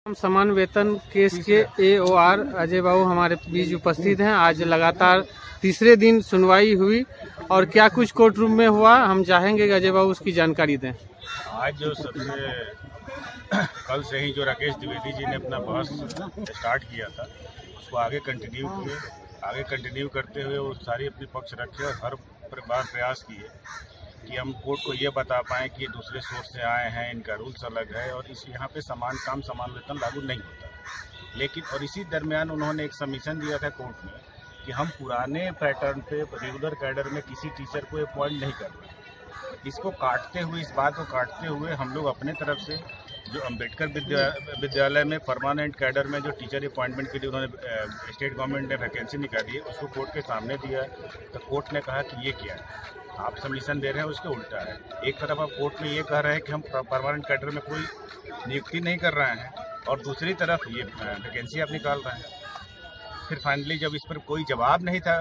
हम समान वेतन केस के AOR अजय बाबू हमारे बीच उपस्थित हैं। आज लगातार तीसरे दिन सुनवाई हुई और क्या कुछ कोर्ट रूम में हुआ हम चाहेंगे कि अजय बाबू उसकी जानकारी दें। आज जो सबसे कल से ही जो राकेश द्विवेदी जी ने अपना बहस स्टार्ट किया था उसको आगे कंटिन्यू करते हुए वो सारी अपनी पक्ष रखे और हर बार प्रयास किए कि हम कोर्ट को ये बता पाएँ कि ये दूसरे सोर्स से आए हैं, इनका रूल्स अलग है और इस यहाँ पे समान काम समान वेतन लागू नहीं होता। लेकिन और इसी दरमियान उन्होंने एक सबमिशन दिया था कोर्ट में कि हम पुराने पैटर्न पे रेगुलर कैडर में किसी टीचर को अपॉइंट नहीं कर रहे। इसको काटते हुए, इस बात को काटते हुए हम लोग अपने तरफ से जो अम्बेडकर विद्यालय में परमानेंट कैडर में जो टीचर अपॉइंटमेंट के लिए उन्होंने स्टेट गवर्नमेंट ने वैकेंसी निकाली है उसको कोर्ट के सामने दिया। तो कोर्ट ने कहा कि ये क्या है, आप सबमिशन दे रहे हैं उसके उल्टा है। एक तरफ आप कोर्ट में ये कह रहे हैं कि हम परमानेंट कैडर में कोई नियुक्ति नहीं कर रहे हैं और दूसरी तरफ ये वैकेंसी आप निकाल रहे हैं। फिर फाइनली जब इस पर कोई जवाब नहीं था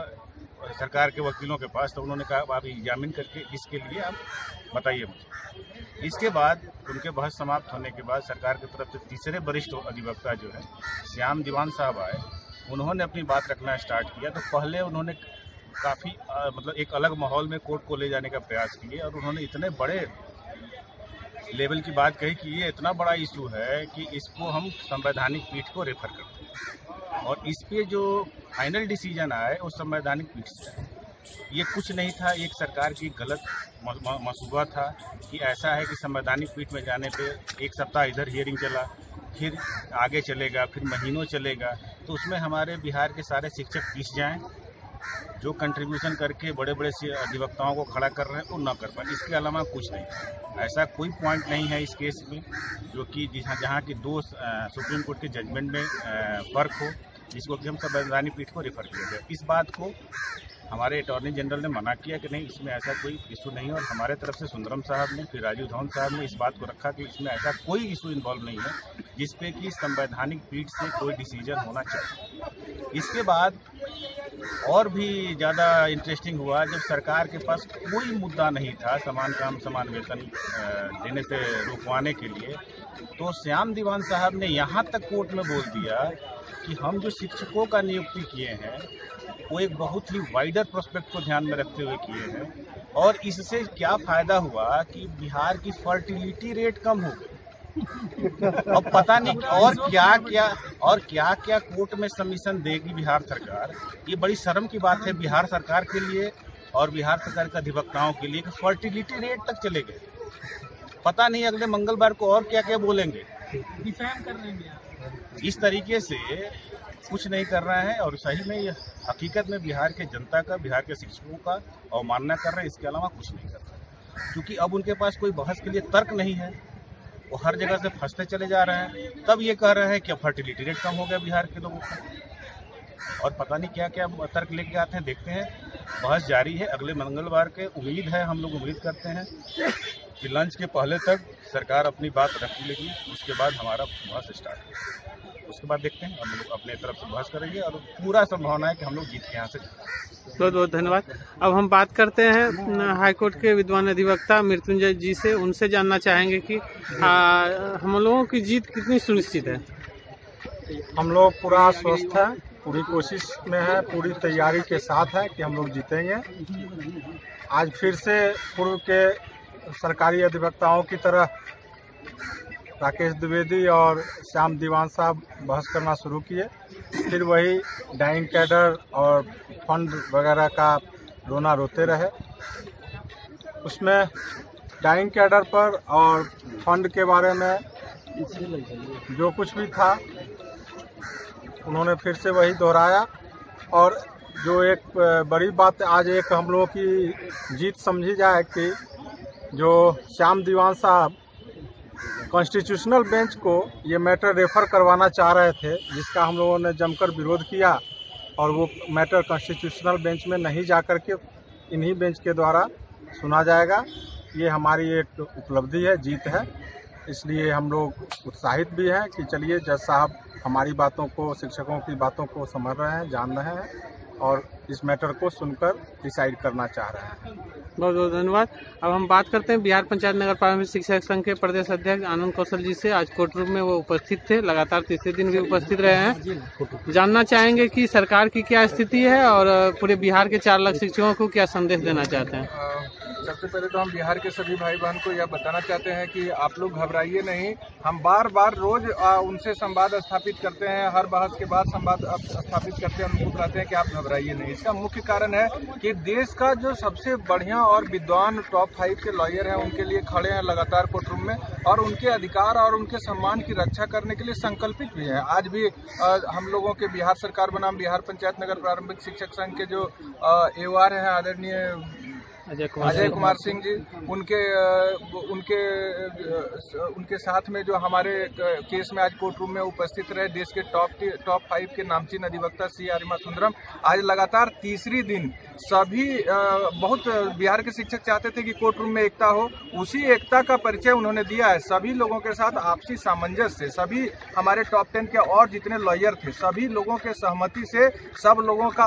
सरकार के वकीलों के पास तो उन्होंने कहा आप एग्जामिन करके इसके लिए आप बताइए मुझे। इसके बाद उनके बहस समाप्त होने के बाद सरकार की तरफ से तीसरे वरिष्ठ अधिवक्ता जो है श्याम दीवान साहब आए, उन्होंने अपनी बात रखना स्टार्ट किया। तो पहले उन्होंने काफ़ी मतलब एक अलग माहौल में कोर्ट को ले जाने का प्रयास किए और उन्होंने इतने बड़े लेवल की बात कही कि ये इतना बड़ा इशू है कि इसको हम संवैधानिक पीठ को रेफर करते हैं और इस पे जो फाइनल डिसीजन आए वो संवैधानिक पीठ से आए। ये कुछ नहीं था, एक सरकार की गलत मसूबा था कि ऐसा है कि संवैधानिक पीठ में जाने पे एक सप्ताह इधर हियरिंग चला, फिर आगे चलेगा, फिर महीनों चलेगा। तो उसमें हमारे बिहार के सारे शिक्षक पीस जाएं, जो कंट्रीब्यूशन करके बड़े बड़े अधिवक्ताओं को खड़ा कर रहे हैं वो न कर पाए। इसके अलावा कुछ नहीं, ऐसा कोई पॉइंट नहीं है इस केस में जो कि जहाँ की दो सुप्रीम कोर्ट के जजमेंट में फ़र्क हो, जिसको कि हम संवैधानिक पीठ को रेफर किया जाए। इस बात को हमारे अटॉर्नी जनरल ने मना किया कि नहीं, इसमें ऐसा कोई इशू नहीं है और हमारे तरफ से सुंदरम साहब ने, फिर राजीव धवन साहब ने इस बात को रखा कि इसमें ऐसा कोई इशू इन्वॉल्व नहीं है जिसपे कि संवैधानिक पीठ से कोई डिसीजन होना चाहिए। इसके बाद और भी ज़्यादा इंटरेस्टिंग हुआ जब सरकार के पास कोई मुद्दा नहीं था समान काम समान वेतन देने से रुकवाने के लिए, तो श्याम दीवान साहब ने यहाँ तक कोर्ट में बोल दिया कि हम जो शिक्षकों का नियुक्ति किए हैं वो एक बहुत ही वाइडर प्रोस्पेक्ट को ध्यान में रखते हुए किए हैं और इससे क्या फ़ायदा हुआ कि बिहार की फर्टिलिटी रेट कम हो गई। अब पता नहीं और क्या क्या कोर्ट में सबमिशन देगी बिहार सरकार। ये बड़ी शर्म की बात है बिहार सरकार के लिए और बिहार सरकार के अधिवक्ताओं के लिए कि फर्टिलिटी रेट तक चले गए। पता नहीं अगले मंगलवार को और क्या क्या बोलेंगे, डिफेम कर लेंगे। इस तरीके से कुछ नहीं कर रहा है और सही में ये हकीकत में बिहार के जनता का, बिहार के शिक्षकों का अवमानना कर रहे हैं। इसके अलावा कुछ नहीं कर रहे क्योंकि अब उनके पास कोई बहस के लिए तर्क नहीं है, वो हर जगह से फंसते चले जा रहे हैं। तब ये कह रहे हैं कि फर्टिलिटी रेट कम हो गया बिहार के लोगों का और पता नहीं क्या क्या तर्क लेके आते हैं। देखते हैं, बहस जारी है। अगले मंगलवार के उम्मीद है, हम लोग उम्मीद करते हैं कि लंच के पहले तक सरकार अपनी बात रख लेगी, उसके बाद हमारा बहस स्टार्ट होगा। उसके बाद देखते हैं, हम लोग अपने तरफ से बहस करेंगे और पूरा संभावना है कि हम लोग जीत के यहाँ से। बहुत बहुत धन्यवाद। अब हम बात करते हैं हाईकोर्ट के विद्वान अधिवक्ता मृत्युंजय जी से। उनसे जानना चाहेंगे कि हम लोगों की जीत कितनी सुनिश्चित है। हम लोग पूरा स्वस्थ है, पूरी कोशिश में है, पूरी तैयारी के साथ है कि हम लोग जीतेंगे। आज फिर से पूर्व के सरकारी अधिवक्ताओं की तरह राकेश द्विवेदी और श्याम दीवान साहब बहस करना शुरू किए। फिर वही डाइंग कैडर और फंड वगैरह का रोना रोते रहे। उसमें डाइंग कैडर पर और फंड के बारे में जो कुछ भी था उन्होंने फिर से वही दोहराया और जो एक बड़ी बात आज एक हम लोगों की जीत समझी जाए कि जो श्याम दीवान साहब कॉन्स्टिट्यूशनल बेंच को ये मैटर रेफर करवाना चाह रहे थे, जिसका हम लोगों ने जमकर विरोध किया और वो मैटर कॉन्स्टिट्यूशनल बेंच में नहीं जाकर के इन्हीं बेंच के द्वारा सुना जाएगा। ये हमारी एक उपलब्धि है, जीत है। इसलिए हम लोग उत्साहित भी हैं कि चलिए जज साहब हमारी बातों को, शिक्षकों की बातों को समझ रहे हैं, जान रहे हैं और इस मैटर को सुनकर डिसाइड करना चाह रहे हैं। बहुत बहुत धन्यवाद। अब हम बात करते हैं बिहार पंचायत नगर प्राथमिक शिक्षक संघ के प्रदेश अध्यक्ष आनंद कौशल जी से। आज कोर्ट रूम में वो उपस्थित थे, लगातार तीसरे दिन भी उपस्थित रहे हैं। जानना चाहेंगे कि सरकार की क्या स्थिति है और पूरे बिहार के 4 लाख शिक्षकों को क्या संदेश देना चाहते हैं। सबसे पहले तो हम बिहार के सभी भाई बहन को यह बताना चाहते हैं कि आप लोग घबराइए नहीं। हम बार बार रोज उनसे संवाद स्थापित करते हैं, हर बहस के बाद संवाद स्थापित करते हैं, उनको कहते हैं कि आप घबराइए नहीं। इसका मुख्य कारण है कि देश का जो सबसे बढ़िया और विद्वान टॉप 5 के लॉयर हैं, उनके लिए खड़े हैं लगातार कोर्ट रूम में और उनके अधिकार और उनके सम्मान की रक्षा करने के लिए संकल्पित भी हैं। आज भी हम लोगों के बिहार सरकार बनाम बिहार पंचायत नगर प्रारंभिक शिक्षक संघ के जो AOR हैं आदरणीय अजय कुमार सिंह जी, उनके साथ में जो हमारे केस में आज कोर्ट रूम में उपस्थित रहे देश के टॉप 5 के नामचीन अधिवक्ता सी अरिमा सुंदरम, आज लगातार तीसरी दिन सभी बहुत बिहार के शिक्षक चाहते थे कि कोर्ट रूम में एकता हो, उसी एकता का परिचय उन्होंने दिया है। सभी लोगों के साथ आपसी सामंजस्य से सभी हमारे टॉप 10 के और जितने लॉयर थे, सभी लोगों के सहमति से सब लोगों का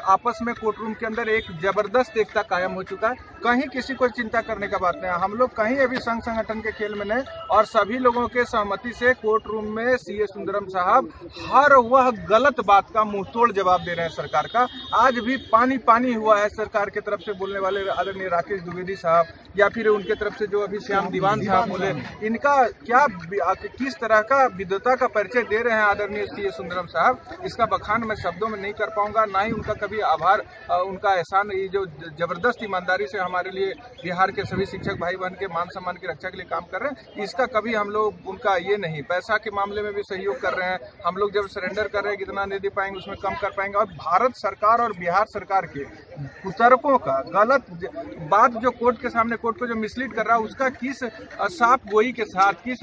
आपस में कोर्ट रूम के अंदर एक जबरदस्त एकता कायम हो चुका। कहीं किसी को चिंता करने का बात नहीं है, हम लोग कहीं अभी संघ संगठन के खेल में नहीं और सभी लोगों के सहमति से कोर्ट रूम में सीए सुंदरम साहब हर वह गलत बात का मुंहतोड़ जवाब दे रहे हैं सरकार का। आज भी पानी पानी हुआ है सरकार की तरफ से बोलने वाले आदरणीय राकेश द्विवेदी साहब या फिर उनके तरफ से जो अभी श्याम दीवान साहब बोले, इनका क्या किस तरह का विद्वता का परिचय दे रहे हैं आदरणीय सीए सुंदरम साहब, इसका बखान मैं शब्दों में नहीं कर पाऊंगा, ना ही उनका कभी आभार उनका एहसान। ये जो जबरदस्त ईमानदारी से हमारे लिए बिहार के सभी शिक्षक भाई बहन के मान सम्मान की रक्षा के लिए काम कर रहे हैं, इसका कभी हम लोग उनका ये नहीं। पैसा के मामले में भी सहयोग कर रहे हैं, हम लोग जब सरेंडर कर रहे हैं कितना नहीं दे पाएंगे उसमें कम कर पाएंगे। और भारत सरकार और बिहार सरकार के कुतर्कों का गलत बात जो कोर्ट के सामने कोर्ट को जो मिसलीड कर रहा है उसका किस साफ गोई के साथ, किस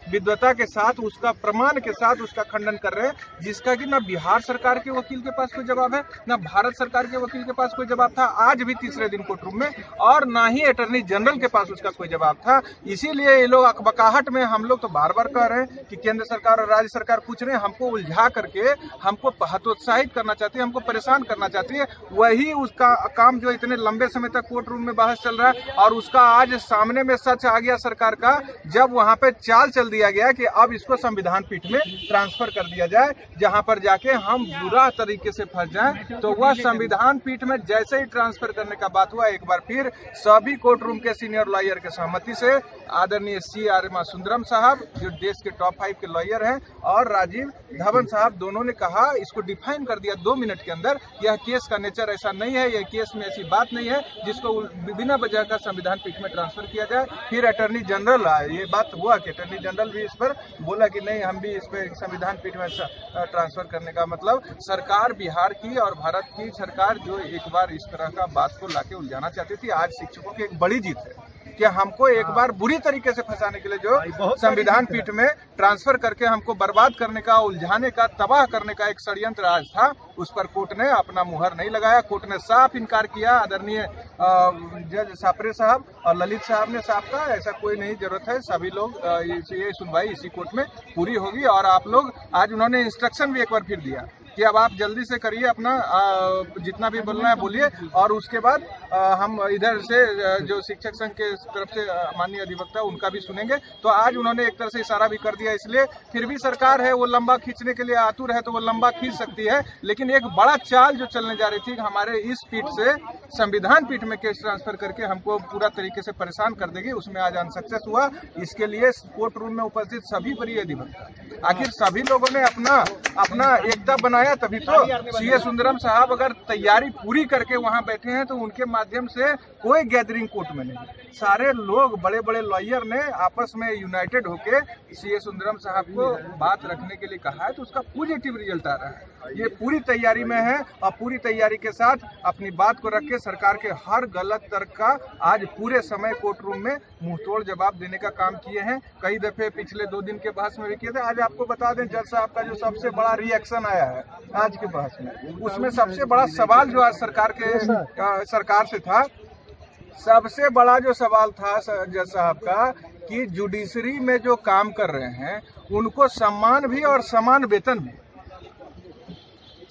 विद्वता के साथ, उसका प्रमाण के साथ उसका खंडन कर रहे हैं, जिसका कि ना बिहार सरकार के वकील के पास कोई जवाब है, ना भारत सरकार के वकील के पास कोई जवाब था आज भी तीसरे दिन कोर्ट रूम में, और ना ही अटॉर्नी जनरल के पास उसका कोई जवाब था। इसीलिए ये लोग अकबकाहट में हम लोग तो बार बार कह रहे हैं कि केंद्र सरकार और राज्य सरकार कुछ नहीं, हमको उलझा करके हमको हतोत्साहित करना चाहती है, हमको परेशान करना चाहती है। वही उसका काम जो इतने लंबे समय तक कोर्ट रूम में बहस चल रहा है और उसका आज सामने में सच आ गया सरकार का, जब वहां पे चाल चल दिया गया कि अब इसको संविधान पीठ में ट्रांसफर कर दिया जाए, जहां पर जाके हम बुरा तरीके से फंस जाएं। तो वह संविधान पीठ में जैसे ही ट्रांसफर करने का बात हुआ, एक बार फिर सभी कोर्ट रूम के सीनियर लॉयर के सहमति से आदरणीय सी अरिमा सुंदरम साहब जो देश के टॉप 5 के लॉयर हैं और राजीव धवन साहब, दोनों ने कहा, इसको डिफाइन कर दिया 2 मिनट के अंदर, यह केस का नेचर ऐसा नहीं है, यह केस में ऐसी बात नहीं है जिसको बिना वजह का संविधान पीठ में ट्रांसफर किया जाए। फिर अटॉर्नी जनरल आए, ये बात हुआ कि अटॉर्नी जनरल भी इस पर बोला कि नहीं, हम भी इस पर संविधान पीठ में ट्रांसफर करने का मतलब सरकार बिहार की और भारत की सरकार जो एक बार इस तरह का बात को लाके उलझाना चाहती थी, आज शिक्षकों की एक बड़ी जीत है कि हमको एक बार बुरी तरीके से फंसाने के लिए जो संविधान पीठ में ट्रांसफर करके हमको बर्बाद करने का, उलझाने का, तबाह करने का एक षड्यंत्र आज था, उस पर कोर्ट ने अपना मुहर नहीं लगाया। कोर्ट ने साफ इनकार किया, आदरणीय जज सापरे साहब और ललित साहब ने साफ कहा ऐसा कोई नहीं जरूरत है, सभी लोग ये सुनवाई इसी कोर्ट में पूरी होगी। और आप लोग आज उन्होंने इंस्ट्रक्शन भी एक बार फिर दिया कि अब आप जल्दी से करिए अपना जितना भी बोलना है बोलिए, और उसके बाद हम इधर से जो शिक्षक संघ के तरफ से माननीय अधिवक्ता उनका भी सुनेंगे। तो आज उन्होंने एक तरह से इशारा भी कर दिया, इसलिए फिर भी सरकार है वो लंबा खींचने के लिए आतुर है तो वो लंबा खींच सकती है, लेकिन एक बड़ा चाल जो चलने जा रही थी हमारे इस पीठ से संविधान पीठ में केस ट्रांसफर करके हमको पूरा तरीके से परेशान कर देगी, उसमें आज अनसक्सेस हुआ। इसके लिए कोर्ट रूम में उपस्थित सभी वरीय अधिवक्ता, आखिर सभी लोगों ने अपना एकता बनाया, तभी तो सीए सुंदरम साहब अगर तैयारी पूरी करके वहां बैठे हैं तो उनके माध्यम से कोई गैदरिंग कोर्ट में नहीं, सारे लोग बड़े बड़े लॉयर ने आपस में यूनाइटेड होके सीए सुंदरम साहब को बात रखने के लिए कहा है, तो उसका पॉजिटिव रिजल्ट आ रहा है। ये पूरी तैयारी में है और पूरी तैयारी के साथ अपनी बात को रख के सरकार के हर गलत तर्क का आज पूरे समय कोर्ट रूम में मुंहतोड़ जवाब देने का काम किए हैं। कई दफे पिछले 2 दिन के बहस में भी किए थे। आज आपको बता दें जज साहब का जो सबसे बड़ा रिएक्शन आया है आज के बहस में, उसमें सबसे बड़ा सवाल जो आज सरकार से था, सबसे बड़ा जो सवाल था जज साहब का कि जुडिशरी में जो काम कर रहे हैं उनको सम्मान भी और समान वेतन भी।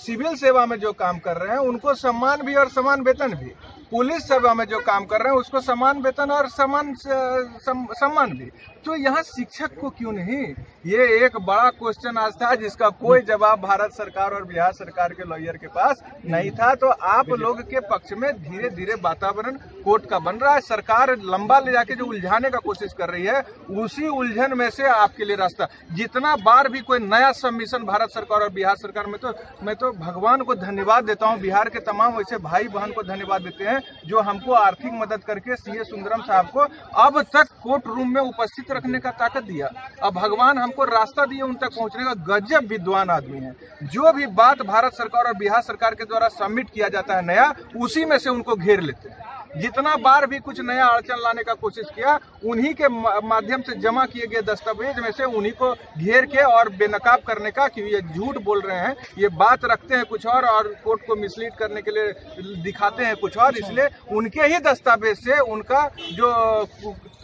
सिविल सेवा में जो काम कर रहे हैं उनको सम्मान भी और समान वेतन भी, पुलिस सेवा में जो काम कर रहे हैं उसको समान वेतन और समान सम्मान भी। तो यहाँ शिक्षक को क्यों नहीं? ये एक बड़ा क्वेश्चन आज था जिसका कोई जवाब भारत सरकार और बिहार सरकार के लॉयर के पास नहीं था। तो आप लोग के पक्ष में धीरे धीरे वातावरण कोर्ट का बन रहा है। सरकार लंबा ले जाके जो उलझाने का कोशिश कर रही है, उसी उलझन में से आपके लिए रास्ता। जितना बार भी कोई नया सबमिशन भारत सरकार और बिहार सरकार में, तो मैं तो भगवान को धन्यवाद देता हूँ, बिहार के तमाम वैसे भाई बहन को धन्यवाद देते हैं जो हमको आर्थिक मदद करके सीए सुंदरम साहब को अब तक कोर्ट रूम में उपस्थित रखने का ताकत दिया। अब भगवान हमको रास्ता दिए उन तक पहुंचने का। गजब विद्वान आदमी है। जो भी बात भारत सरकार और बिहार सरकार के द्वारा सबमिट किया जाता है नया, उसी में से उनको घेर लेते हैं। जितना बार भी कुछ नया अड़चन लाने का कोशिश किया, उन्हीं के माध्यम से जमा किए गए दस्तावेज में से उन्हीं को घेर के और बेनकाब करने का कि ये झूठ बोल रहे हैं, ये बात रखते हैं कुछ और कोर्ट को मिसलीड करने के लिए दिखाते हैं कुछ और, इसलिए उनके ही दस्तावेज से उनका जो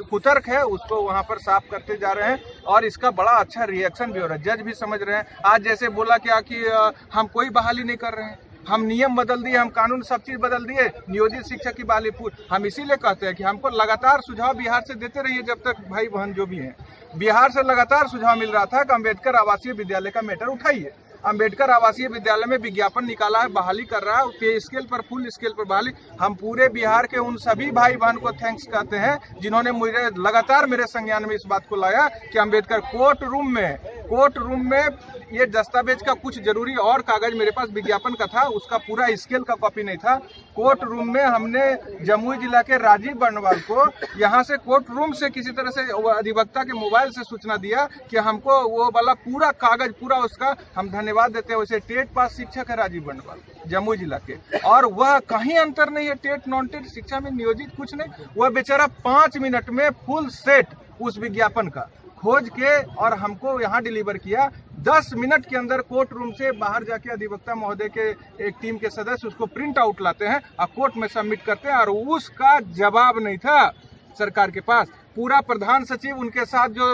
कुतर्क है उसको वहां पर साफ करते जा रहे हैं। और इसका बड़ा अच्छा रिएक्शन भी हो रहा है, जज भी समझ रहे हैं। आज जैसे बोला क्या कि हम कोई बहाली नहीं कर रहे हैं, हम नियम बदल दिए, हम कानून सब चीज बदल दिए, नियोजित शिक्षक की बहाली हम इसीलिए कहते हैं कि हमको लगातार सुझाव बिहार से देते रहिए जब तक भाई बहन जो भी हैं। बिहार से लगातार सुझाव मिल रहा था कि अम्बेडकर आवासीय विद्यालय का मैटर उठाइए। अम्बेडकर आवासीय विद्यालय में विज्ञापन निकाला है, बहाली कर रहा है, पे स्केल पर फुल स्केल पर बहाली। हम पूरे बिहार के उन सभी भाई बहन को थैंक्स कहते हैं जिन्होंने मुझे लगातार मेरे संज्ञान में इस बात को लाया कि अम्बेडकर कोर्ट रूम में ये दस्तावेज का कुछ जरूरी और कागज मेरे पास विज्ञापन का था, उसका पूरा स्केल का कॉपी नहीं था। कोर्ट रूम में हमने जमुई जिला के राजीव बर्णवाल को यहाँ से कोर्ट रूम से किसी तरह से अधिवक्ता के मोबाइल से सूचना दिया कि हमको वो वाला पूरा कागज पूरा उसका हम धन्यवाद देते हैं। वैसे टेट पास शिक्षक है राजीव बर्णवाल जमुई जिला के, और वह कहीं अंतर नहीं है टेट नॉन टेट शिक्षा में नियोजित कुछ नहीं। वह बेचारा 5 मिनट में फुल सेट उस विज्ञापन का खोज के और हमको यहाँ डिलीवर किया। 10 मिनट के अंदर कोर्ट रूम से बाहर जाके अधिवक्ता महोदय के एक टीम के सदस्य उसको प्रिंट आउट लाते हैं और कोर्ट में सबमिट करते हैं। और उसका जवाब नहीं था सरकार के पास। पूरा प्रधान सचिव उनके साथ जो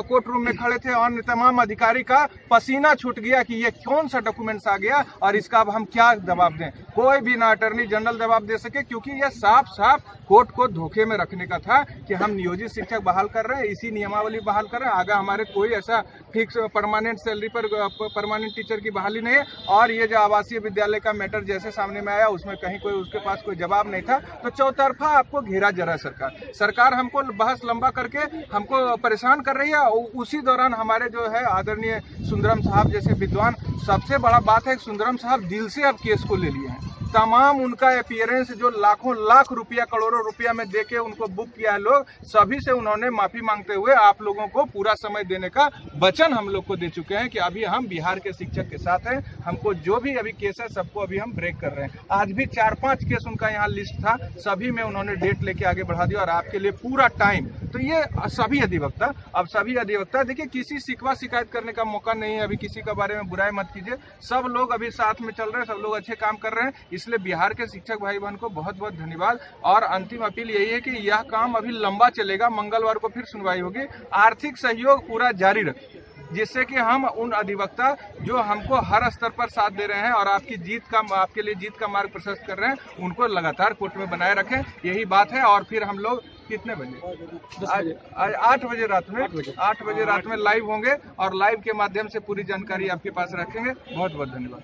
कोर्ट रूम में खड़े थे और तमाम अधिकारी का पसीना छूट गया कि ये कौन सा डॉक्यूमेंट्स आ गया और इसका अब हम क्या जवाब दें। कोई भी ना अटॉर्नी जनरल जवाब दे सके, क्योंकि यह साफ साफ कोर्ट को धोखे में रखने का था कि हम नियोजित शिक्षक बहाल कर रहे हैं, इसी नियमावली बहाल कर रहे हैं, आगे हमारे कोई ऐसा फिक्स परमानेंट सैलरी पर परमानेंट टीचर की बहाली नहीं है। और ये जो आवासीय विद्यालय का मैटर जैसे सामने में आया उसमें कहीं कोई उसके पास कोई जवाब नहीं था। तो चौतरफा आपको घेरा जा रहा है सरकार हमको बहस लंबा करके हमको परेशान कर रही है। उसी दौरान हमारे जो है आदरणीय सुंदरम साहब जैसे विद्वान, सबसे बड़ा बात है सुंदरम साहब दिल से अब केस को ले लिए हैं। तमाम उनका अपीयरेंस जो लाखों लाख रुपया करोड़ों रुपया में देके उनको बुक किया है लोग, सभी से उन्होंने माफी मांगते हुए आप लोगों को पूरा समय देने का वचन हम लोग को दे चुके हैं कि अभी हम बिहार के शिक्षक के साथ हैं। हमको जो भी अभी केस है सबको अभी हम ब्रेक कर रहे हैं। आज भी 4-5 केस उनका यहाँ लिस्ट था, सभी में उन्होंने डेट लेके आगे बढ़ा दिया और आपके लिए पूरा टाइम। तो ये सभी अधिवक्ता देखिए किसी शिकवा शिकायत करने का मौका नहीं है, अभी किसी के बारे में बुराई मत कीजिए। सब लोग अभी साथ में चल रहे हैं, सब लोग अच्छे काम कर रहे हैं, इसलिए बिहार के शिक्षक भाई बहन को बहुत बहुत धन्यवाद। और अंतिम अपील यही है कि यह काम अभी लंबा चलेगा, मंगलवार को फिर सुनवाई होगी। आर्थिक सहयोग पूरा जारी रखिए जिससे कि हम उन अधिवक्ता जो हमको हर स्तर पर साथ दे रहे हैं और आपके लिए जीत का मार्ग प्रशस्त कर रहे हैं, उनको लगातार कोर्ट में बनाए रखें, यही बात है। और फिर हम लोग कितने बजे आज 8 बजे रात में लाइव होंगे और लाइव के माध्यम से पूरी जानकारी आपके पास रखेंगे। बहुत बहुत धन्यवाद।